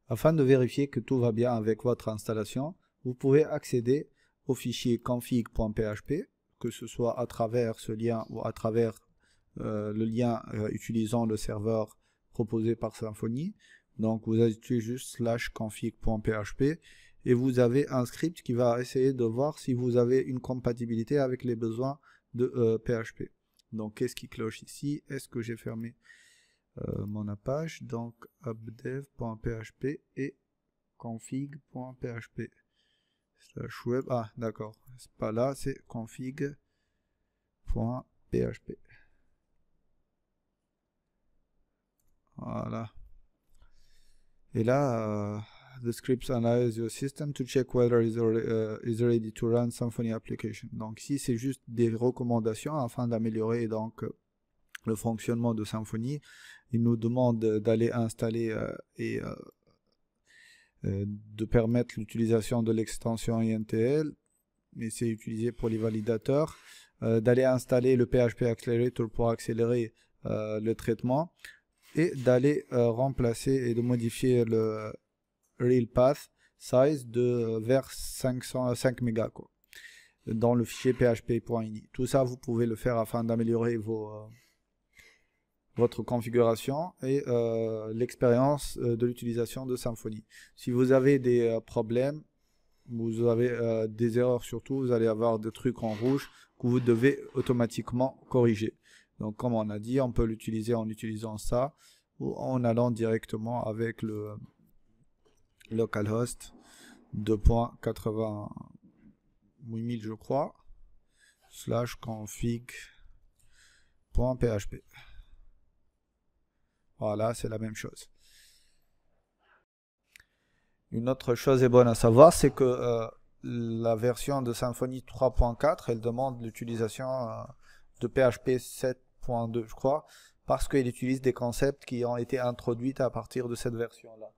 Afin de vérifier que tout va bien avec votre installation, vous pouvez accéder au fichier config.php, que ce soit à travers ce lien ou à travers le lien utilisant le serveur proposé par Symfony. Donc vous ajoutez juste /config.php et vous avez un script qui va essayer de voir si vous avez une compatibilité avec les besoins de PHP. Donc qu'est-ce qui cloche ici? Est-ce que j'ai fermé mon Apache? Donc appdev.php et config.php /web. Ah d'accord, c'est pas là, c'est config.php. Voilà. Et là, the scripts analyze your system to check whether is ready to run Symfony application. Donc ici, c'est juste des recommandations afin d'améliorer donc le fonctionnement de Symfony. Il nous demande d'aller installer et de permettre l'utilisation de l'extension INTL, mais c'est utilisé pour les validateurs, d'aller installer le PHP Accelerator pour accélérer le traitement, et d'aller remplacer et de modifier le real path size vers 5 mégas quoi, dans le fichier php.ini. Tout ça, vous pouvez le faire afin d'améliorer votre configuration et l'expérience de l'utilisation de Symfony. Si vous avez des problèmes, vous avez des erreurs surtout, vous allez avoir des trucs en rouge que vous devez automatiquement corriger. Donc comme on a dit, on peut l'utiliser en utilisant ça ou en allant directement avec le localhost 2.88 je crois /config.php. Voilà, c'est la même chose. Une autre chose est bonne à savoir, c'est que la version de Symfony 3.4, elle demande l'utilisation de PHP 7.2, je crois, parce qu'il utilise des concepts qui ont été introduits à partir de cette version-là.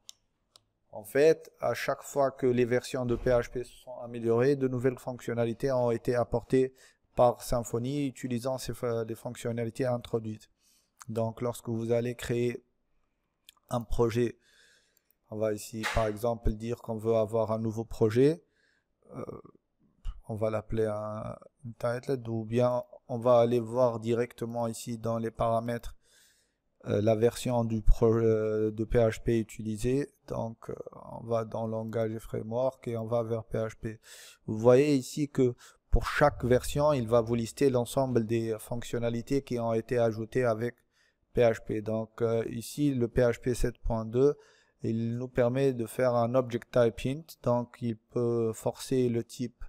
En fait, à chaque fois que les versions de PHP se sont améliorées, de nouvelles fonctionnalités ont été apportées par Symfony utilisant les fonctionnalités introduites. Donc, lorsque vous allez créer un projet, on va ici par exemple dire qu'on veut avoir un nouveau projet, on va l'appeler un title, ou bien on va aller voir directement ici dans les paramètres la version du projet de PHP utilisée. Donc on va dans langage et framework et on va vers PHP. Vous voyez ici que pour chaque version, il va vous lister l'ensemble des fonctionnalités qui ont été ajoutées avec PHP. Donc ici le PHP 7.2, il nous permet de faire un object type int, donc il peut forcer le type,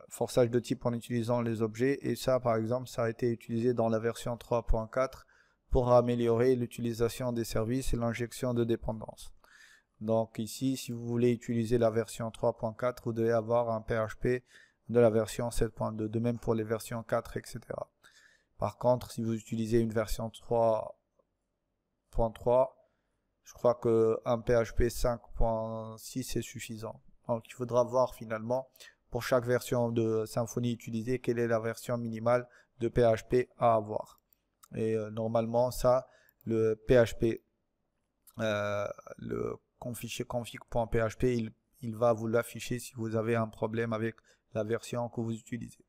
forçage de type en utilisant les objets, et ça par exemple ça a été utilisé dans la version 3.4 pour améliorer l'utilisation des services et l'injection de dépendances. Donc ici, si vous voulez utiliser la version 3.4, vous devez avoir un PHP de la version 7.2, de même pour les versions 4, etc. Par contre, si vous utilisez une version 3.3, je crois qu'un PHP 5.6 est suffisant. Donc il faudra voir finalement pour chaque version de Symfony utilisée quelle est la version minimale de PHP à avoir. Et normalement ça, le PHP, le fichier config.php, il va vous l'afficher si vous avez un problème avec la version que vous utilisez.